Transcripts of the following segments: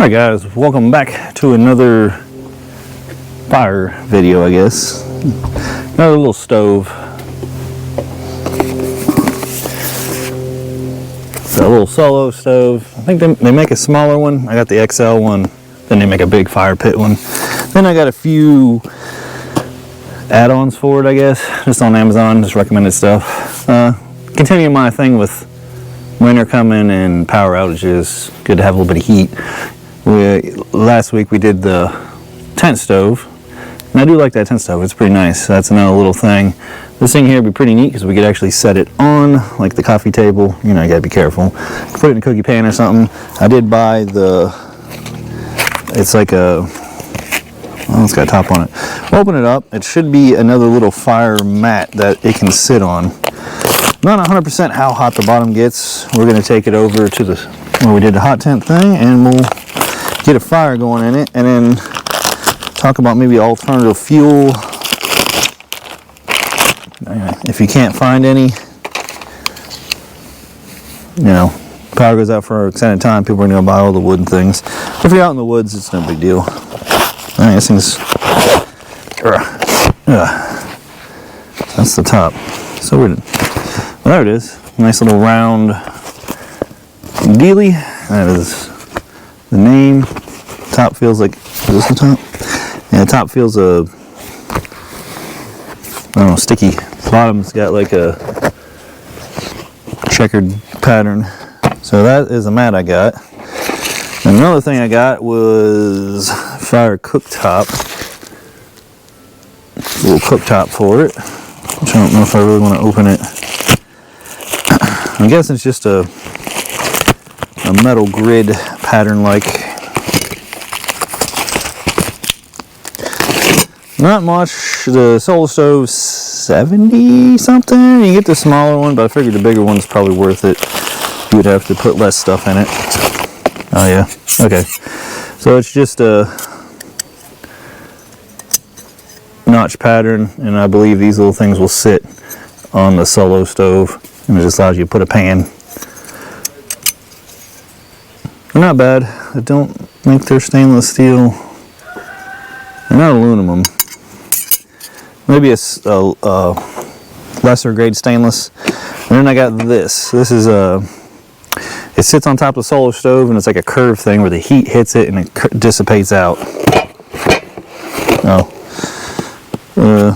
Alright guys, welcome back to another fire video, I guess. Another little stove. It's a little solo stove. I think they make a smaller one. I got the XL one. Then they make a big fire pit one. Then I got a few add-ons for it, I guess. Just on Amazon, just recommended stuff. Continue my thing with winter coming and power outages. Good to have a little bit of heat. Last week we did the tent stove, and I do like that tent stove. It's pretty nice. That's another little thing. This thing here would be pretty neat because we could actually set it on like the coffee table. You know, you gotta be careful. Put it in a cookie pan or something. I did buy it's like a, well, it's got a top on it. Open it up. It should be another little fire mat that it can sit on. Not 100% how hot the bottom gets. We're gonna take it over to where we did the hot tent thing, and we'll get a fire going in it, and then talk about maybe alternative fuel. If you can't find any, you know, power goes out for an extended time, people are going to buy all the wood and things. If you're out in the woods, it's no big deal. Alright, this thing's, that's the top. So well, there it is. Nice little round dealie. That is the name. Top feels like, is this the top? Yeah, the top feels I don't know, sticky. Bottom's got like a checkered pattern. So that is a mat I got. And another thing I got was fire cooktop. A little cooktop for it, which I don't know if I really want to open it. I guess it's just a metal grid pattern like. Not much. The Solar Stove's 70 something. You get the smaller one, but I figured the bigger one's probably worth it. You would have to put less stuff in it. Oh yeah, okay. So it's just a notch pattern, and I believe these little things will sit on the Solo Stove, and it just allows you to put a pan. They're not bad. I don't think they're stainless steel. They're not aluminum. Maybe it's a lesser grade stainless. And then I got this. This is it sits on top of the Solar Stove, and it's like a curved thing where the heat hits it and it dissipates out. Oh,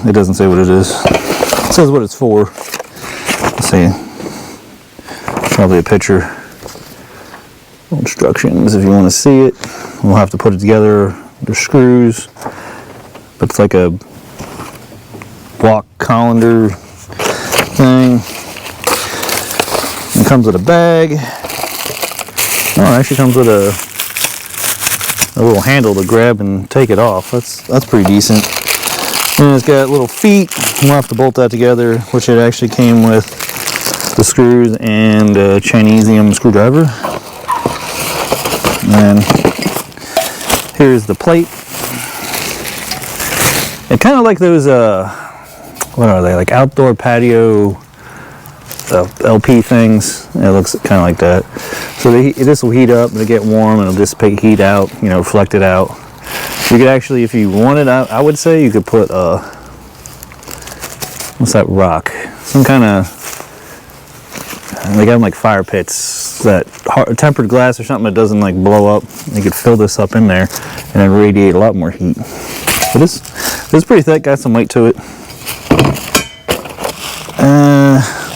it doesn't say what it is. It says what it's for. Let's see. Probably a picture. Instructions if you want to see it. We'll have to put it together. There's screws, but it's like a block colander thing. It comes with a bag. Oh, it actually comes with a little handle to grab and take it off. That's pretty decent. And it's got little feet. We'll have to bolt that together, which it actually came with the screws and a Chinesium screwdriver. And here's the plate. It kind of like those, what are they, like outdoor patio LP things. It looks kind of like that. So this will heat up, it'll get warm, and it'll dissipate heat out, you know, reflect it out. You could actually, if you wanted, I would say you could put, what's that rock? Some kind of, they got them like fire pits, that tempered glass or something that doesn't like blow up. You could fill this up in there and then radiate a lot more heat. But this is pretty thick, got some weight to it.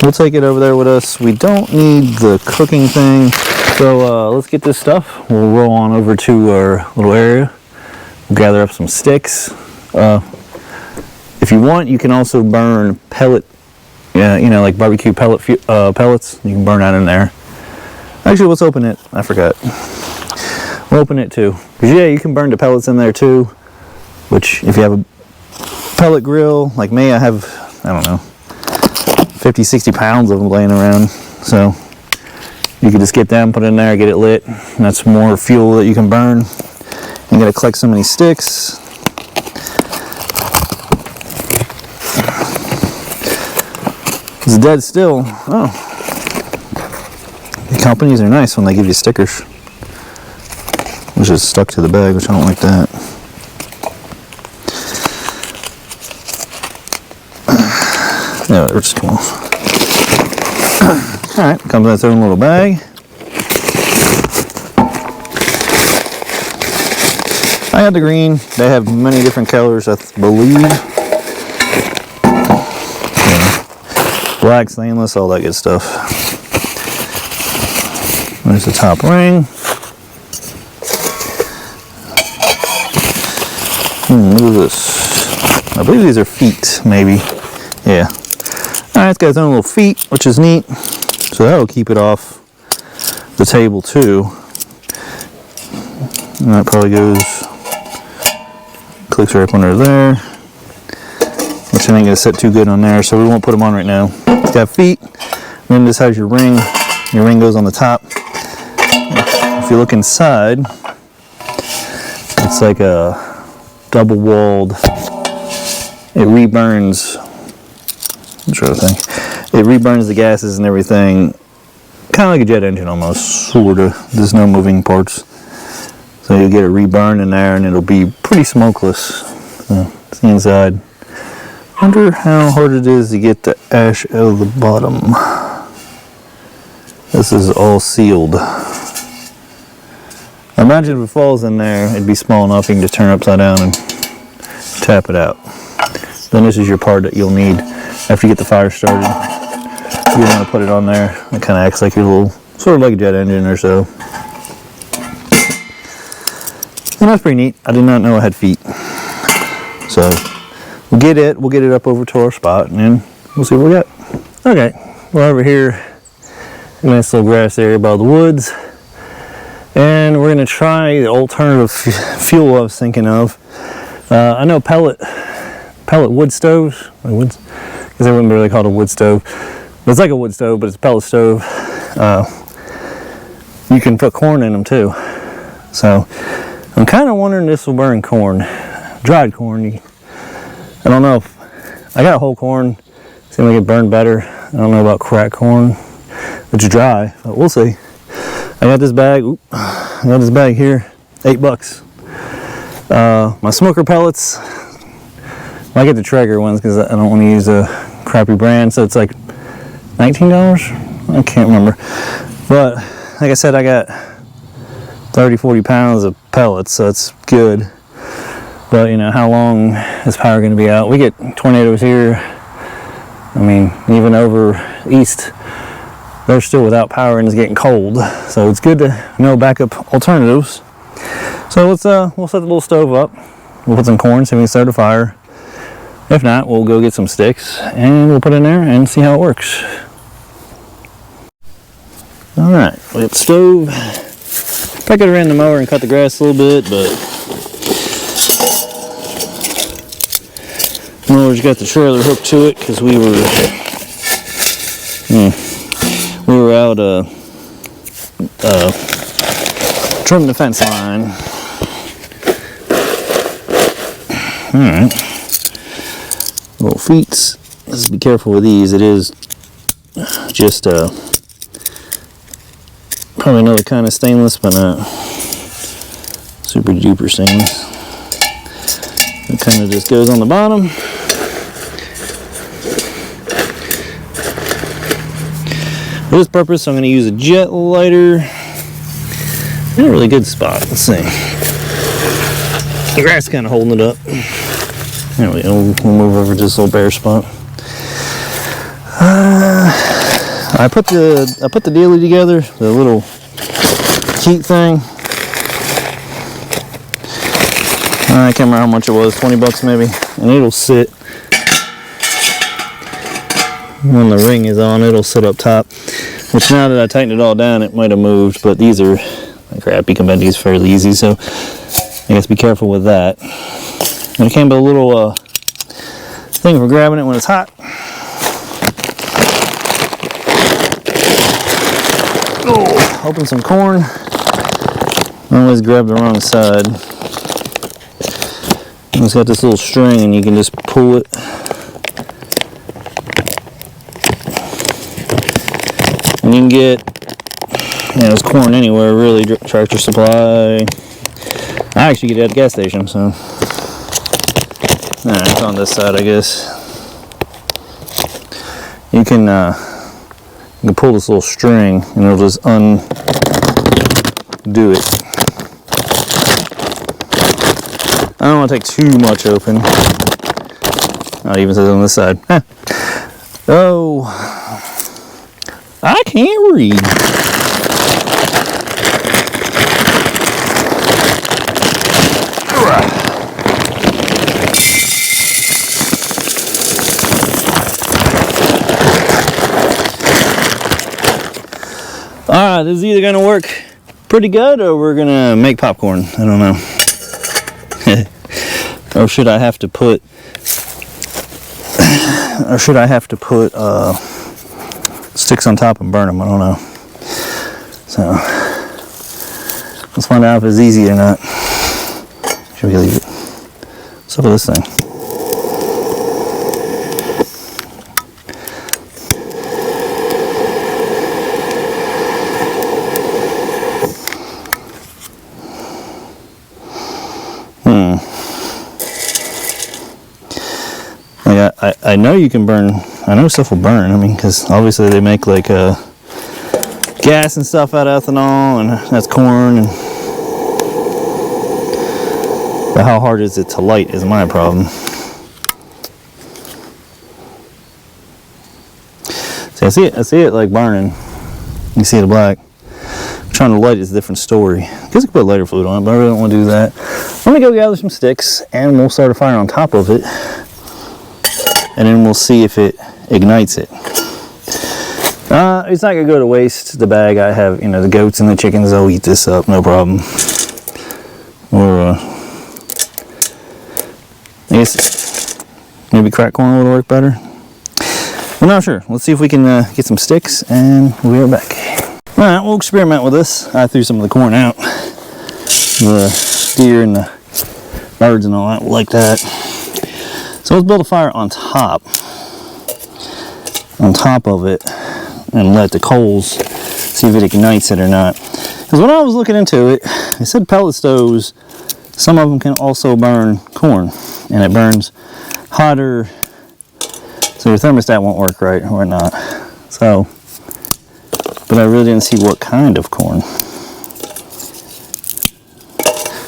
We'll take it over there with us. We don't need the cooking thing. So let's get this stuff. We'll roll on over to our little area. We'll gather up some sticks. If you want, you can also burn pellet, you know, like barbecue pellets. You can burn that in there. Actually, let's open it. I forgot. We'll open it too. Because yeah, you can burn the pellets in there too. Which, if you have a pellet grill, like me, I have, I don't know, 50, 60 pounds of them laying around. So you can just get them, put it in there, get it lit. And that's more fuel that you can burn. You gotta collect so many sticks. It's dead still. Oh. The companies are nice when they give you stickers. which is stuck to the bag, which I don't like that. Yeah, it'll just come off. Alright, comes in its own little bag. I got the green. They have many different colors, I believe. Yeah. Black, stainless, all that good stuff. There's the top ring. Look at this. I believe these are feet, maybe. Yeah. Alright, it's got its own little feet, which is neat. So that'll keep it off the table too. And that probably goes, clicks right up under there. Which I ain't gonna sit too good on there, so we won't put them on right now. It's got feet. Then this has your ring. Your ring goes on the top. If you look inside, it's like a double-walled. It reburns. I'm trying to think. It reburns the gases and everything, kind of like a jet engine almost, sort of. There's no moving parts, so you get a reburn in there, and it'll be pretty smokeless. It's the inside. Wonder how hard it is to get the ash out of the bottom. This is all sealed. I imagine if it falls in there, it'd be small enough you can just turn it upside down and tap it out. Then this is your part that you'll need after you get the fire started. You want to put it on there. It kind of acts like your little, sort of like a jet engine or so. And that's pretty neat. I did not know it had feet. So we'll get it up over to our spot, and then we'll see what we got. Okay, we're over here. Nice little grass area by the woods. And we're gonna try the alternative fuel I was thinking of. I know pellet wood stoves. I guess I wouldn't really call it a wood stove. But it's like a wood stove, but it's a pellet stove. You can put corn in them too. So I'm kind of wondering if this will burn corn, dried corn. I don't know if I got whole corn. Seems like it burned better. I don't know about cracked corn, which is dry, but we'll see. I got this bag. I got this bag here, $8. My smoker pellets. I get the Traeger ones because I don't want to use a crappy brand, so it's like $19. I can't remember, but like I said, I got 30-40 pounds of pellets, so it's good. But you know, how long is power going to be out? We get tornadoes here. I mean, even over east, they're still without power and it's getting cold. So it's good to know backup alternatives. So let's we'll set the little stove up. We'll put some corn, see if we can start a fire. If not, we'll go get some sticks and we'll put it in there and see how it works. All right, we got the stove. I could have ran the mower and cut the grass a little bit, but the mower's got the trailer hooked to it because we were out trimming the fence line. All right. Little feet. Let's be careful with these. It is just probably another kind of stainless, but not super duper stainless. It kind of just goes on the bottom. For this purpose, I'm going to use a jet lighter in a really good spot. Let's see. The grass is kind of holding it up. There we go. We'll move over to this little bare spot. I put the dealie together, the little heat thing. I can't remember how much it was, $20 maybe, and it'll sit when the ring is on. It'll sit up top. Which now that I tightened it all down, it might have moved, but these are crap. You can bend these fairly easy, so I guess be careful with that. And it came with a little thing for grabbing it when it's hot. Oh, open some corn. I always grab the wrong side. And it's got this little string, and you can just pull it. And you can get, there's corn anywhere really. Tractor Supply, I actually get it at the gas station, so. Nah, it's on this side, I guess. You can pull this little string and it'll just undo it. I don't want to take too much open. Oh, it even says on this side. Huh. Oh, I can't read. Alright, this is either going to work pretty good or we're going to make popcorn. I don't know. Or should I have to put sticks on top and burn them? I don't know. So let's find out if it's easy or not. Should we leave it? What's up with this thing? Like I know you can burn. I know stuff will burn. I mean, because obviously they make like gas and stuff out of ethanol, and that's corn. And but how hard is it to light is my problem. See, I see it like burning. You see the black. Trying to light is a different story. I guess I could put lighter fluid on it, but I really don't want to do that. I'm gonna go gather some sticks and we'll start a fire on top of it, and then we'll see if it ignites it. It's not gonna go to waste. The bag I have, you know, the goats and the chickens, they'll eat this up, no problem. Or I guess maybe cracked corn would work better. I'm not sure. Let's see if we can get some sticks and we'll be right back. Alright, we'll experiment with this. I threw some of the corn out. The deer and the birds and all that will like that. So let's build a fire on top of it and let the coals see if it ignites it or not. Because when I was looking into it, it said pellet stoves, some of them can also burn corn, and it burns hotter, so your thermostat won't work right or not. So, but I really didn't see what kind of corn.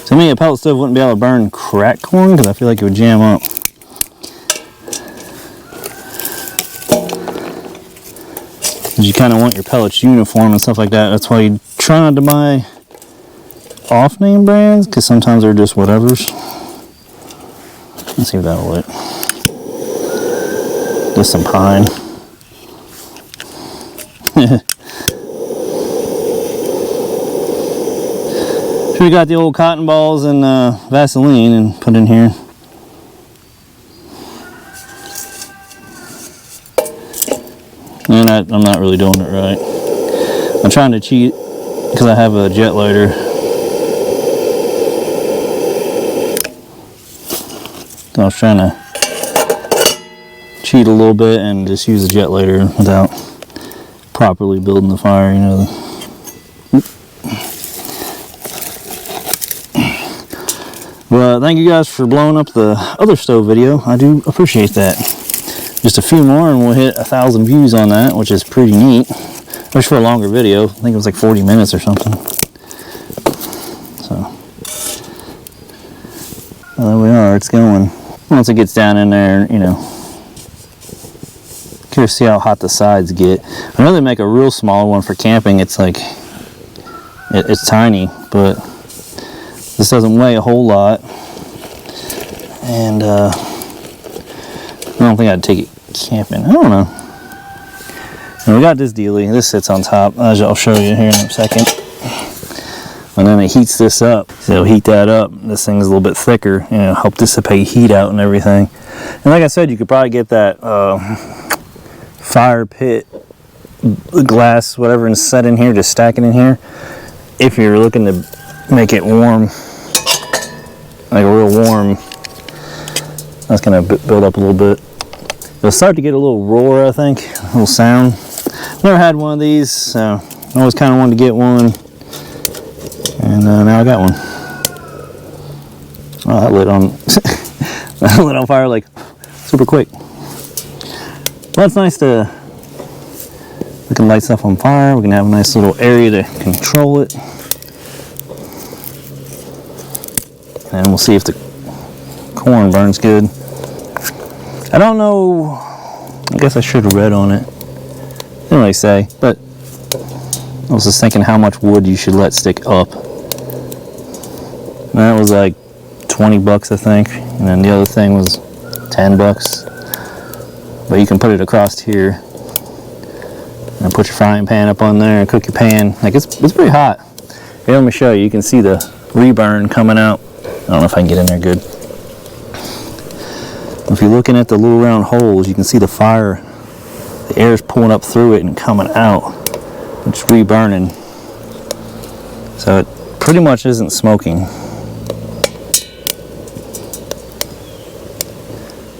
To me, a pellet stove wouldn't be able to burn cracked corn because I feel like it would jam up. You kind of want your pellets uniform and stuff like that. That's why you try not to buy off-name brands, because sometimes they're just whatevers. Let's see if that'll lit. Just some pine. Should have got the old cotton balls and Vaseline and put in here. And I'm not really doing it right. I'm trying to cheat because I have a jet lighter. So I was trying to cheat a little bit and just use a jet lighter without properly building the fire, you know. But thank you guys for blowing up the other stove video. I do appreciate that. Just a few more and we'll hit 1,000 views on that, which is pretty neat. Wish for a longer video. I think it was like 40 minutes or something. So there we are, it's going. Once it gets down in there, you know, curious to see how hot the sides get. I know they make a real small one for camping. It's like, it's tiny, but this doesn't weigh a whole lot. And I don't think I'd take it camping. I don't know. And we got this dealie. This sits on top. I'll show you here in a second. And then it heats this up. So it'll heat that up. This thing's a little bit thicker, you know, help dissipate heat out and everything. And like I said, you could probably get that fire pit glass, whatever, and set in here, just stack it in here. If you're looking to make it warm, like a real warm, that's gonna build up a little bit. It'll start to get a little roar, I think, a little sound. Never had one of these, so I always kind of wanted to get one, and now I got one. Oh, that lit on, that lit on fire like super quick. Well, it's nice to, we can light stuff on fire. We can have a nice little area to control it. And we'll see if the corn burns good. I don't know, I guess I should have read on it. Didn't really say, but I was just thinking how much wood you should let stick up. And that was like 20 bucks, I think. And then the other thing was 10 bucks. But you can put it across here and put your frying pan up on there and cook your pan. Like it's pretty hot. Here, let me show you. You can see the reburn coming out. I don't know if I can get in there good. If you're looking at the little round holes, you can see the fire. The air is pulling up through it and coming out. It's reburning. So it pretty much isn't smoking.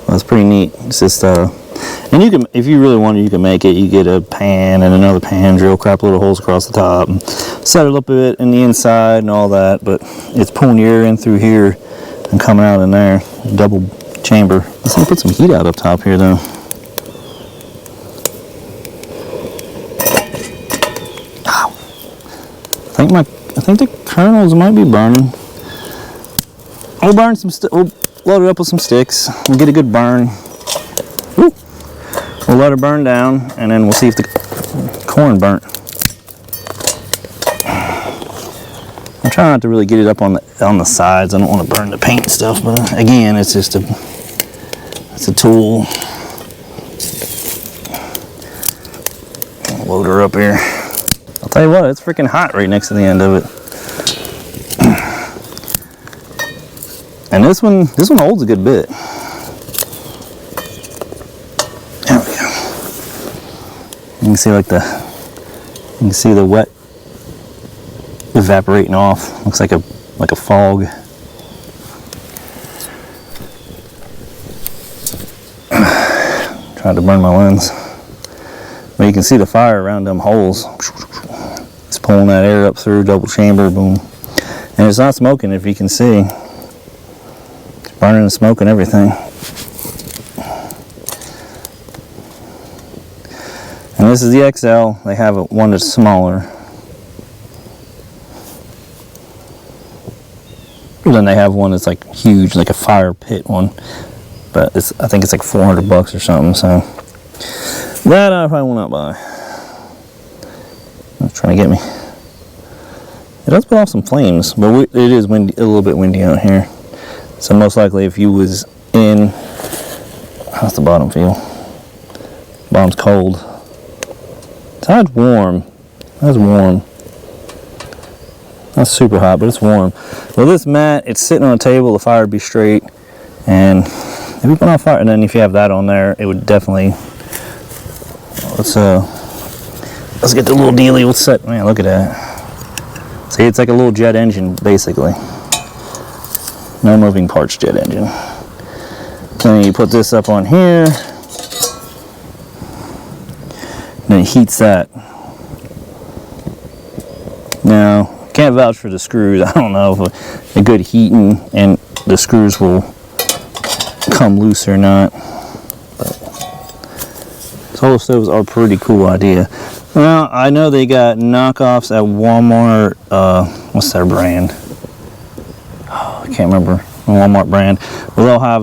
Well, it's pretty neat. It's just, and you can, if you really wanted, you can make it. You get a pan and another pan, drill crap little holes across the top, and set it up a bit in the inside and all that. But it's pulling the air in through here and coming out in there. Double chamber. Let's put some heat out up top here, though. Ow. I think the kernels might be burning. We'll burn some. We'll load it up with some sticks. We'll get a good burn. Woo. We'll let it burn down, and then we'll see if the corn burnt. I'm trying not to really get it up on the sides. I don't want to burn the paint and stuff, but again, it's just a tool. I'll load her up here. I'll tell you what, it's freaking hot right next to the end of it. And this one holds a good bit. There we go. You can see the wet evaporating off. Looks like a fog. Tried to burn my lens. But you can see the fire around them holes. It's pulling that air up through, double chamber, boom. And it's not smoking, if you can see. It's burning and smoking everything. And this is the XL. They have one that's smaller. And then they have one that's like huge, like a fire pit one. But I think it's like 400 bucks or something, so that I probably will not buy. It's trying to get me. It does put off some flames, but it is windy, a little bit windy out here. So most likely if you was in, how's the bottom feel? Bottom's cold. Side's warm. That's warm. Not super hot, but it's warm. Well, this mat, it's sitting on a table, the fire would be straight, and if you put on fire, and then if you have that on there, it would definitely. Let's get the little dealie. Let's set. Man, look at that. See, it's like a little jet engine, basically. No moving parts, jet engine. Then you put this up on here. Then it heats that. Now, can't vouch for the screws. I don't know if a good heating and the screws will come loose or not. But solar stoves are a pretty cool idea. Well, I know they got knockoffs at Walmart. What's their brand? Oh, I can't remember. The Walmart brand. Well, they'll have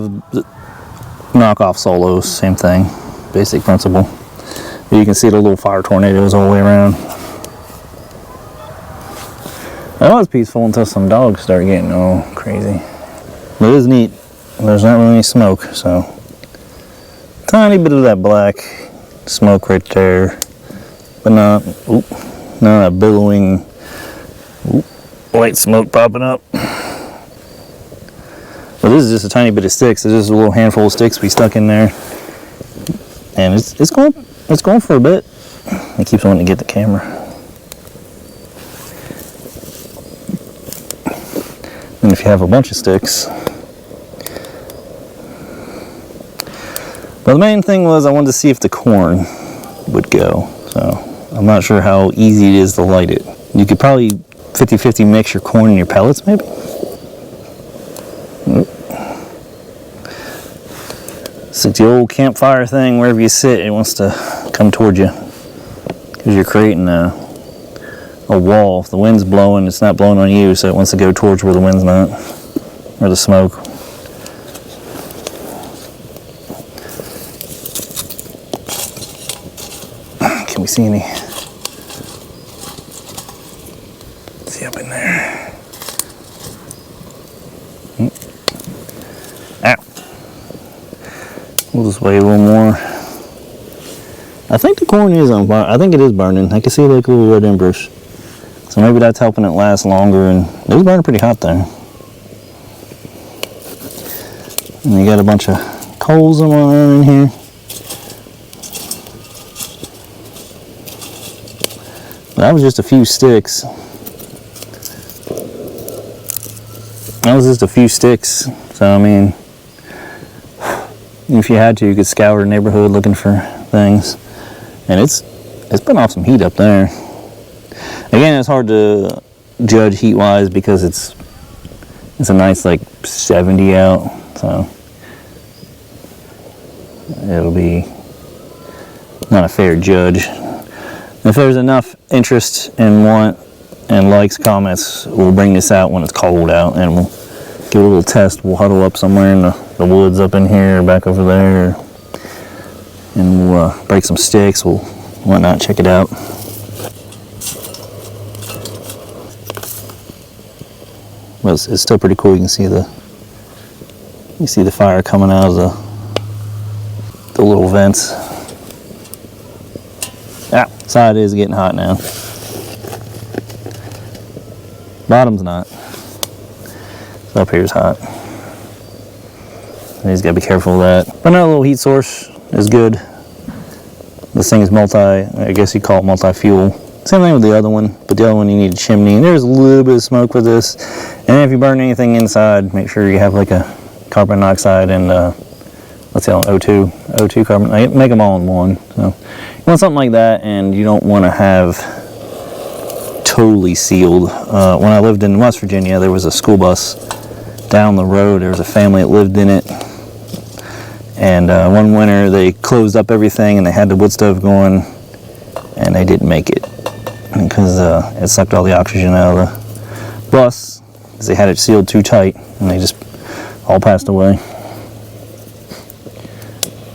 knockoff Solos. Same thing. Basic principle. But you can see the little fire tornadoes all the way around. That was peaceful until some dogs start getting all crazy. But it is neat. There's not really any smoke, so tiny bit of that black smoke right there, but not that billowing white smoke popping up. But this is just a tiny bit of sticks. There's just a little handful of sticks we stuck in there, and it's going for a bit. It keeps wanting to get the camera. And if you have a bunch of sticks. But the main thing was I wanted to see if the corn would go. So I'm not sure how easy it is to light it. You could probably 50-50 mix your corn and your pellets, maybe. It's like the old campfire thing, wherever you sit, it wants to come toward you. Because you're creating a wall. If the wind's blowing, it's not blowing on you, so it wants to go towards where the wind's not, or the smoke. Can we see any? See up in there. We'll just wait a little more. I think the corn is on fire. I think it is burning. I can see like little red embers. So maybe that's helping it last longer, and it was burning pretty hot there. And you got a bunch of coals in here. That was just a few sticks. So I mean, if you had to, you could scour the neighborhood looking for things. And it's been off some heat up there. Again, it's hard to judge heat-wise because it's a nice like 70 out, so it'll be not a fair judge. If there's enough interest and want and likes, comments, we'll bring this out when it's cold out, and we'll give it a little test. We'll huddle up somewhere in the woods up in here, or back over there, and we'll break some sticks. We'll whatnot, check it out. Well, it's still pretty cool. You can see the fire coming out of the little vents. Side is getting hot now. Bottom's not. So up here's hot. You just gotta be careful of that. But another little heat source is good. This thing is I guess you call it multi-fuel. Same thing with the other one, but the other one you need a chimney. And there's a little bit of smoke with this. And if you burn anything inside, make sure you have like a carbon monoxide and what's the other, O2 carbon. Make them all in one. So you want something like that, and you don't want to have totally sealed. When I lived in West Virginia, there was a school bus down the road. There was a family that lived in it, and one winter they closed up everything and they had the wood stove going, and they didn't make it because it sucked all the oxygen out of the bus because they had it sealed too tight, and they just all passed away.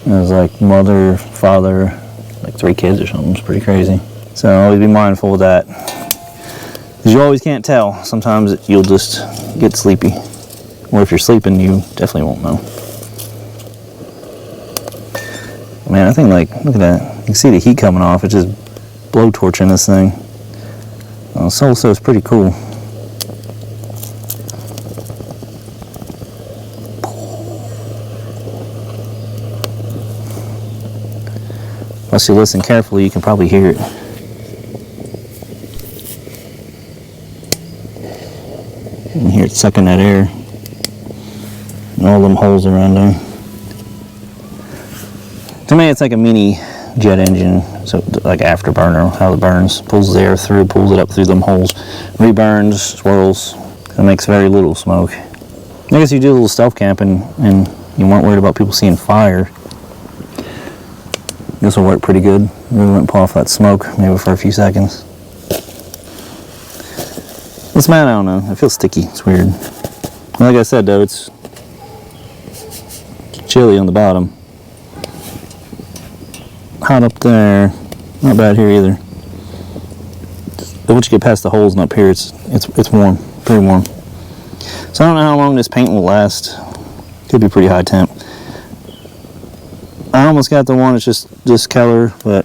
It was like mother, father, like 3 kids or something. It's pretty crazy. So always be mindful of that, because you always can't tell. Sometimes you'll just get sleepy, or if you're sleeping, you definitely won't know. Man, I think, like, look at that. You can see the heat coming off. It's just blowtorching this thing. So it's pretty cool. Once you listen carefully, you can probably hear it. You can hear it sucking that air. And all them holes around there. To me, it's like a mini jet engine, so like afterburner, how it burns. Pulls the air through, pulls it up through them holes, reburns, swirls. It makes very little smoke. I guess you do a little stealth camping and you weren't worried about people seeing fire. This will work pretty good. Really wouldn't pull off that smoke, maybe for a few seconds. This man, I don't know. It feels sticky. It's weird. Like I said, though, it's chilly on the bottom. Hot up there. Not bad here either. But once you get past the holes and up here, it's warm. Pretty warm. So I don't know how long this paint will last. Could be pretty high temp. I almost got the one that's just this color, but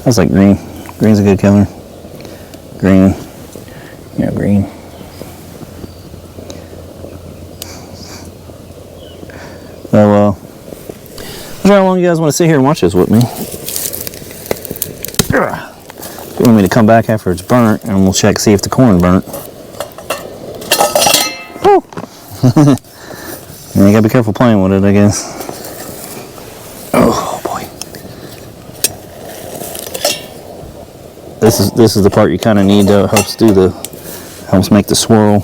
that's like green. Green's a good color. Green. Yeah, green. So, how long you guys want to sit here and watch this with me? You want me to come back after it's burnt, and we'll check, see if the corn burnt. Oh! You gotta be careful playing with it, I guess. Oh boy. This is the part you kind of need, though. It helps make the swirl.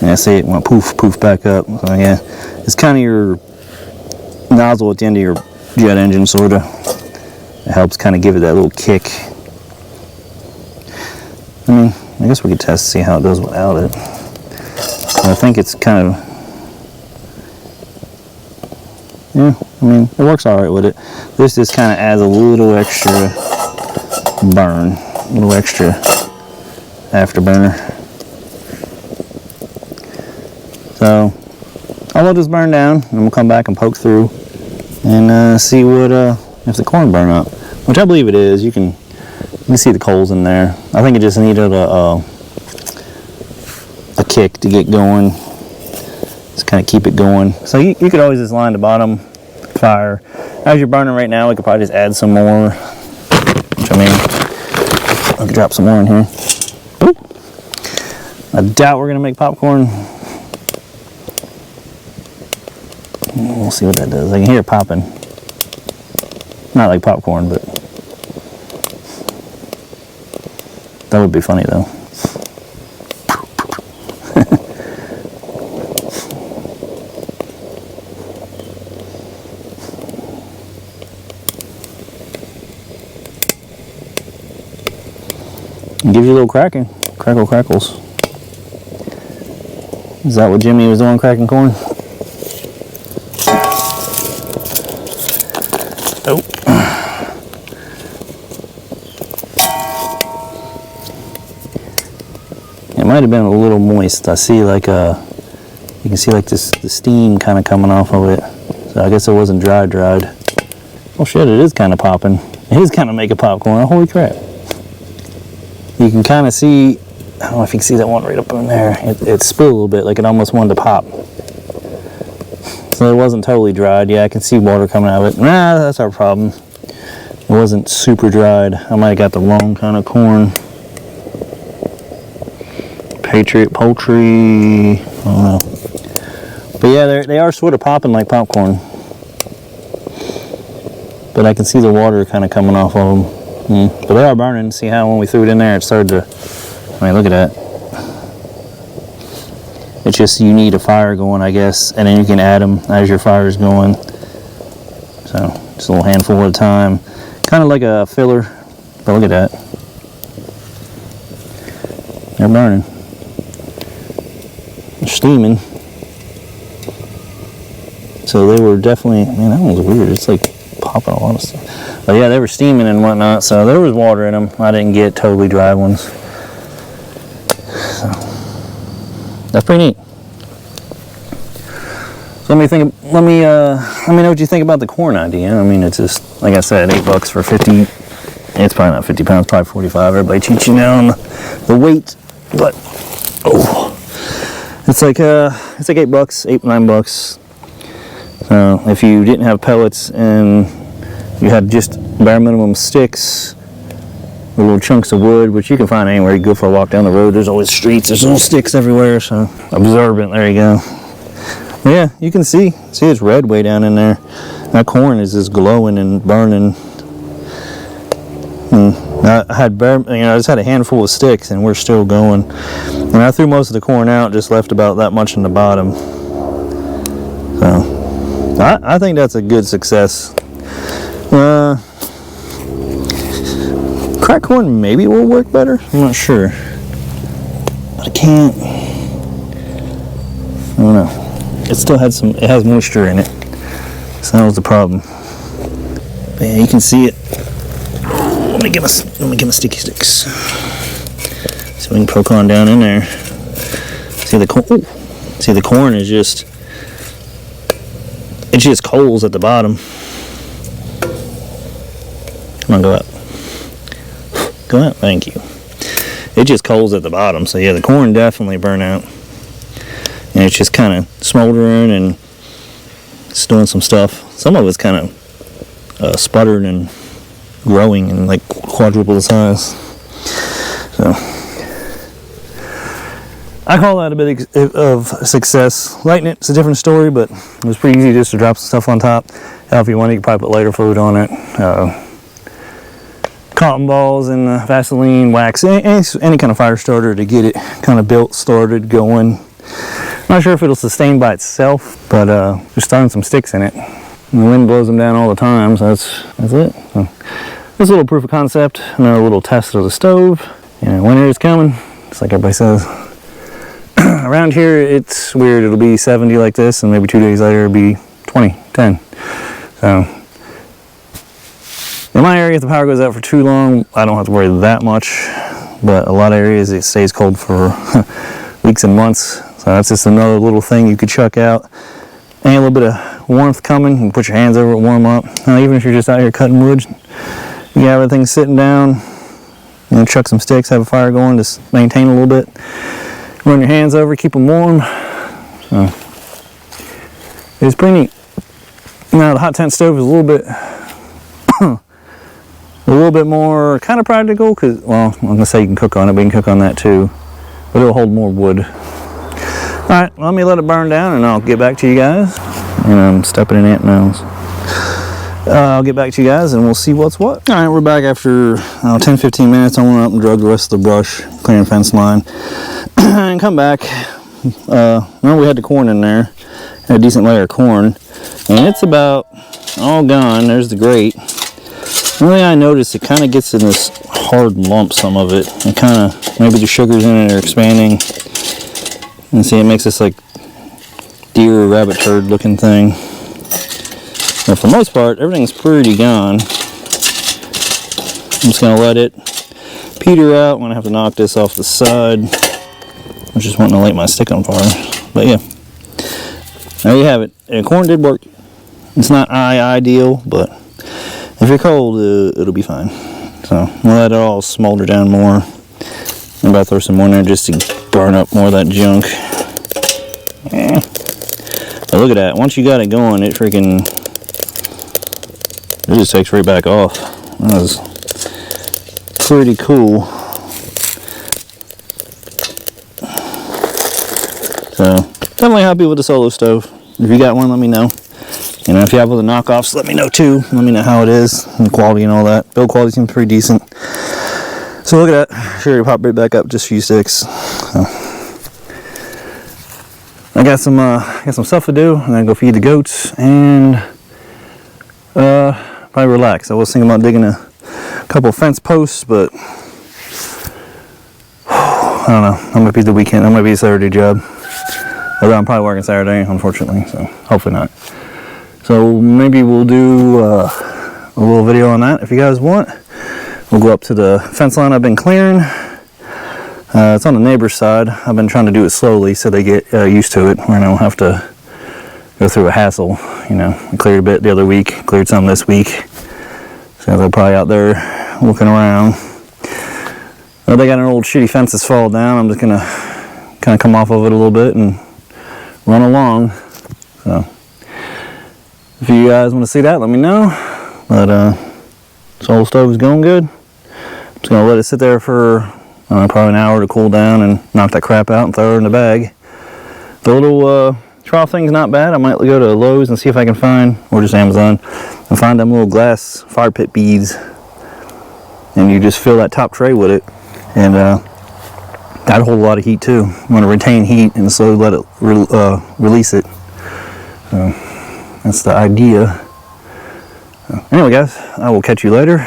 Yeah, see it went poof back up. So yeah, it's kind of your nozzle at the end of your jet engine, sort of. It helps kind of give it that little kick. I mean, I guess we could test to see how it does without it. I think it's kind of, yeah, I mean, it works all right with it. This just kind of adds a little extra burn, a little extra afterburner. So I'll let this burn down, and we'll come back and poke through and see what if the corn burn up, which I believe it is. You can see the coals in there. I think it just needed a kick to get going. Just kind of keep it going. So you could always just line the bottom fire. As you're burning right now, we could probably just add some more. Which, I mean, I could drop some more in here. Ooh. I doubt we're gonna make popcorn. We'll see what that does. I can hear it popping. Not like popcorn, but that would be funny though. It gives you a little cracking. Crackles. Is that what Jimmy was doing, cracking corn? Oh. It might have been a little moist. I see like you can see like the steam kind of coming off of it. So I guess it wasn't dried. Oh shit, it is kind of popping. It is kind of making popcorn. Holy crap. You can kind of see, I don't know if you can see that one right up in there. It spilled a little bit, like it almost wanted to pop. So it wasn't totally dried. Yeah, I can see water coming out of it. Nah, that's our problem. It wasn't super dried. I might have got the wrong kind of corn. Patriot Poultry, I don't know. But yeah, they are sort of popping like popcorn. But I can see the water kind of coming off of them. But they are burning. See how when we threw it in there, it started to, I mean, look at that. It's just you need a fire going, I guess, and then you can add them as your fire is going. So just a little handful at a time. Kind of like a filler, but look at that. They're burning. They're steaming. So they were definitely, man, that one was weird. It's like popping a lot of stuff. But yeah, they were steaming and whatnot, so there was water in them. I didn't get totally dry ones. So that's pretty neat. So let me know what you think about the corn idea. I mean, it's just, like I said, $8 for 50. It's probably not 50 pounds, probably 45. Everybody cheats you now on the weight, but oh, it's like $8, $9. So if you didn't have pellets and you had just bare minimum sticks, little chunks of wood, which you can find anywhere. You go for a walk down the road, there's always streets, there's little sticks everywhere, so absorbent, there you go. But yeah, you can see it's red way down in there. That corn is just glowing and burning. I just had a handful of sticks and we're still going. And I threw most of the corn out, just left about that much in the bottom. So I think that's a good success. Cracked corn maybe will work better. I'm not sure. But I can't. I don't know. It still had it has moisture in it. So that was the problem. But yeah, you can see it. Let me get my sticky sticks. So we can poke on down in there. See the corn? Ooh. See the corn is just. It's just coals at the bottom. Come on, go up. Go up, thank you. It just coals at the bottom, so yeah, the corn definitely burnt out. And it's just kind of smoldering and it's doing some stuff. Some of it's kind of sputtered and growing and like quadruple the size. So I call that a bit of success. Lighting it's a different story, but it was pretty easy just to drop some stuff on top. If you want, you can probably put lighter fluid on it. Cotton balls and Vaseline, wax, any kind of fire starter to get it kind of built, started, going. Not sure if it'll sustain by itself, but just throwing some sticks in it. And the wind blows them down all the time, so that's it. So, this little proof of concept, another little test of the stove. You know, winter is coming, just like everybody says. Around here, it's weird. It'll be 70 like this, and maybe 2 days later it'll be 20, 10. So, in my area, if the power goes out for too long, I don't have to worry that much. But a lot of areas, it stays cold for weeks and months. So that's just another little thing you could chuck out. And a little bit of warmth coming. You can put your hands over it, warm up. Even if you're just out here cutting wood, you got everything sitting down. You know, chuck some sticks, have a fire going, just maintain a little bit. Run your hands over, keep them warm. So it's pretty neat. Now the hot tent stove is a little bit more kind of practical, because, well, I'm gonna say you can cook on it, but you can cook on that too, but it'll hold more wood. All right, let me let it burn down and I'll get back to you guys. And I'm stepping in ant mounds. I'll get back to you guys and we'll see what's what. All right, we're back after 10-15 minutes. I went up and drug the rest of the brush, clearing fence line, and come back. Remember we had the corn in there, had a decent layer of corn, and it's about all gone. There's the grate. The only thing I noticed, it kind of gets in this hard lump, some of it. And kind of, maybe the sugars in it are expanding. And see, it makes this like deer or rabbit turd looking thing. But for the most part, everything's pretty gone. I'm just going to let it peter out. I'm going to have to knock this off the side. I'm just wanting to light my stick on fire. But yeah, there you have it. And corn did work. It's not ideal, but if you're cold, it'll be fine. So we'll let it all smolder down more. I'm about to throw some more in there just to burn up more of that junk. Yeah. But look at that. Once you got it going, it just takes right back off. That was pretty cool. So definitely happy with the solo stove. If you got one, let me know. You know, if you have other knockoffs, let me know too. Let me know how it is and quality and all that. Build quality seems pretty decent. So look at that. Sure, pop right back up, just a few sticks. So, I got some stuff to do. I'm gonna go feed the goats and probably relax. I was thinking about digging a couple fence posts, but I don't know. That might be the weekend. That might be a Saturday job. Although I'm probably working Saturday, unfortunately. So hopefully not. So maybe we'll do a little video on that if you guys want. We'll go up to the fence line I've been clearing. It's on the neighbor's side. I've been trying to do it slowly so they get used to it, where I don't have to go through a hassle. You know, I cleared a bit the other week, cleared some this week. So they're probably out there looking around. Well, they got an old shitty fence that's fallen down. I'm just gonna kind of come off of it a little bit and run along. So if you guys want to see that, let me know. But this old stove is going good. I'm just gonna let it sit there for probably an hour to cool down and knock that crap out and throw it in the bag. The little trough thing's not bad. I might go to Lowe's and see if I can find, or just Amazon, and find them little glass fire pit beads. And you just fill that top tray with it, and that'll hold a lot of heat too. You want to retain heat and slowly let it release it. So that's the idea. Anyway guys, I will catch you later.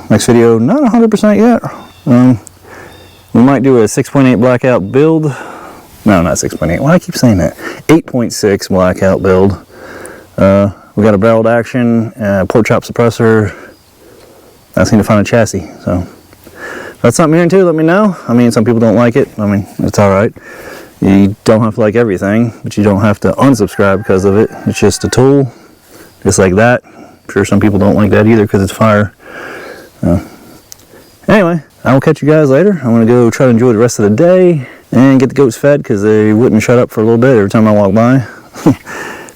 Next video, not 100% yet. We might do a 6.8 blackout build. No, not 6.8. Why do I keep saying that? 8.6 blackout build. We got a barreled action, pork chop suppressor. I just need to find a chassis. So if that's something you're into, let me know. I mean, some people don't like it. I mean, it's all right. You don't have to like everything, but you don't have to unsubscribe because of it. It's just a tool, just like that. I'm sure some people don't like that either because it's fire. Anyway, I will catch you guys later. I'm going to go try to enjoy the rest of the day and get the goats fed because they wouldn't shut up for a little bit every time I walk by.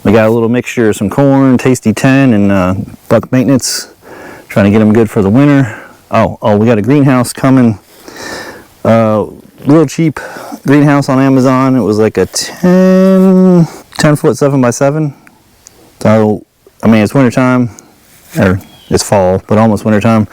We got a little mixture of some corn, Tasty 10, and buck maintenance. Trying to get them good for the winter. Oh, we got a greenhouse coming. Real cheap greenhouse on Amazon. It was like a 10 foot 7x7. So, I mean, it's wintertime, or it's fall, but almost wintertime.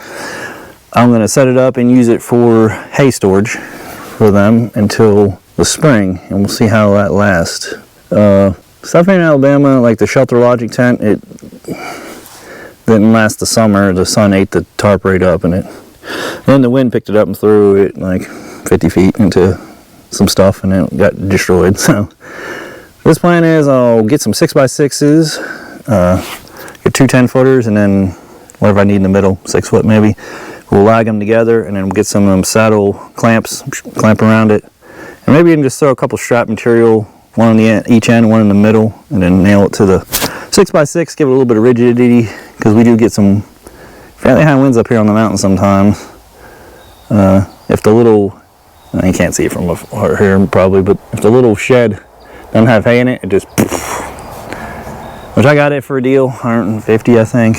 I'm going to set it up and use it for hay storage for them until the spring, and we'll see how that lasts. Stuff here in Alabama, like the Shelter Logic tent, it didn't last the summer. The sun ate the tarp right up, and then the wind picked it up and threw it like 50 feet into some stuff, and it got destroyed. So this plan is I'll get some 6x6s, get 2 10-footers, and then whatever I need in the middle, 6 foot maybe. We'll lag them together, and then we'll get some saddle clamps, clamp around it, and maybe even just throw a couple strap material, one on each end, one in the middle, and then nail it to the 6x6, give it a little bit of rigidity, because we do get some fairly high winds up here on the mountain sometimes. If the little, you can't see it from here probably, but if the little shed doesn't have hay in it, it just, which I got it for a deal, 150 I think.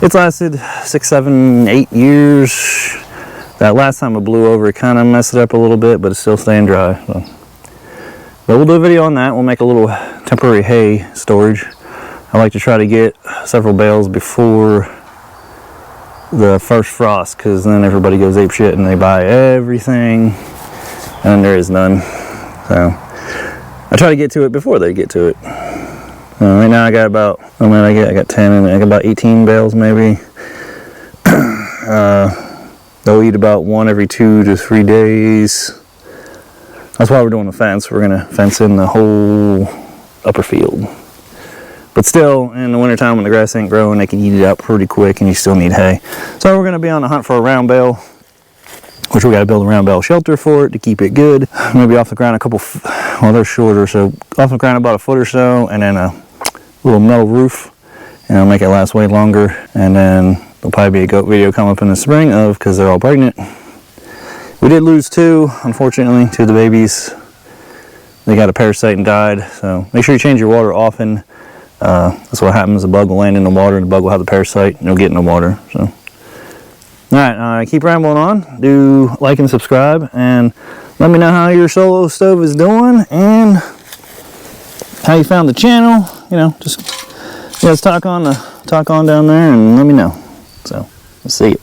It's lasted 6, 7, 8 years. That last time it blew over, it kind of messed it up a little bit, but it's still staying dry. So. But we'll do a video on that. We'll make a little temporary hay storage. I like to try to get several bales before the first frost, because then everybody goes ape shit and they buy everything, and then there is none. So I try to get to it before they get to it. Right now I got about, I got 10, and I got about 18 bales maybe. They'll eat about 1 every 2 to 3 days. That's why we're doing the fence. We're gonna fence in the whole upper field. But still, in the wintertime when the grass ain't growing, they can eat it up pretty quick, and you still need hay. So we're gonna be on the hunt for a round bale, which we gotta build a round bale shelter for it to keep it good. Maybe off the ground a couple, well they're shorter, so off the ground about a foot or so, and then a little metal roof, and it'll make it last way longer. And then there'll probably be a goat video come up in the spring of, because they're all pregnant. We did lose 2, unfortunately, 2 of the babies. They got a parasite and died, so make sure you change your water often. That's what happens. The bug will land in the water, and the bug will have the parasite, and it'll get in the water. So, alright, keep rambling on. Do like and subscribe, and let me know how your solo stove is doing, and how you found the channel. You know, just let's talk on down there, and let me know. So, let's see it.